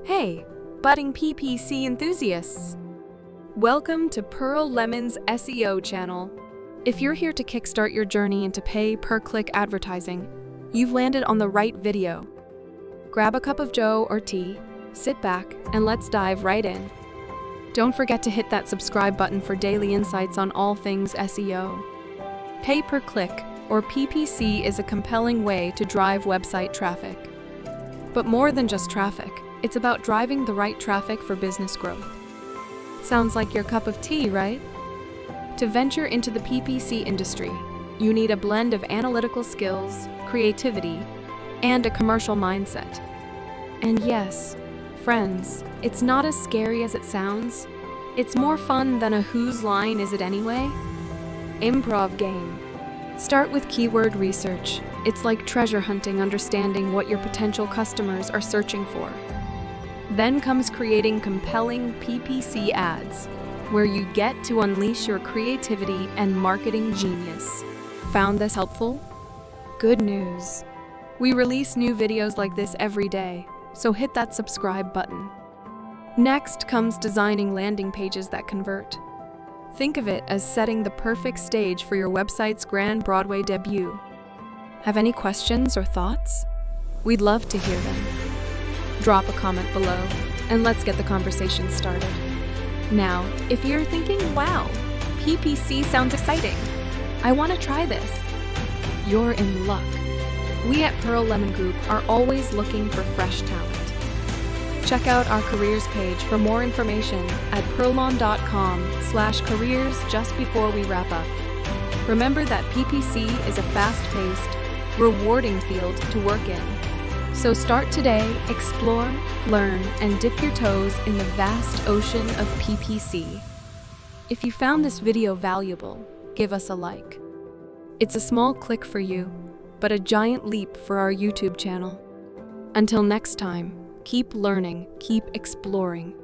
Hey, budding PPC enthusiasts! Welcome to Pearl Lemon's SEO channel. If you're here to kickstart your journey into pay-per-click advertising, you've landed on the right video. Grab a cup of joe or tea, sit back, and let's dive right in. Don't forget to hit that subscribe button for daily insights on all things SEO. Pay-per-click, or PPC, is a compelling way to drive website traffic. But more than just traffic, it's about driving the right traffic for business growth. Sounds like your cup of tea, right? To venture into the PPC industry, you need a blend of analytical skills, creativity, and a commercial mindset. And yes, friends, it's not as scary as it sounds. It's more fun than a whose line is it anyway? Improv game. Start with keyword research. It's like treasure hunting, understanding what your potential customers are searching for. Then comes creating compelling PPC ads, where you get to unleash your creativity and marketing genius. Found this helpful? Good news. We release new videos like this every day, so hit that subscribe button. Next comes designing landing pages that convert. Think of it as setting the perfect stage for your website's grand Broadway debut. Have any questions or thoughts? We'd love to hear them. Drop a comment below, and let's get the conversation started. Now, if you're thinking, wow, PPC sounds exciting, I want to try this, you're in luck. We at Pearl Lemon Group are always looking for fresh talent. Check out our careers page for more information at pearlmon.com/careers just before we wrap up. Remember that PPC is a fast-paced, rewarding field to work in. So start today, explore, learn, and dip your toes in the vast ocean of PPC. If you found this video valuable, give us a like. It's a small click for you, but a giant leap for our YouTube channel. Until next time, keep learning, keep exploring.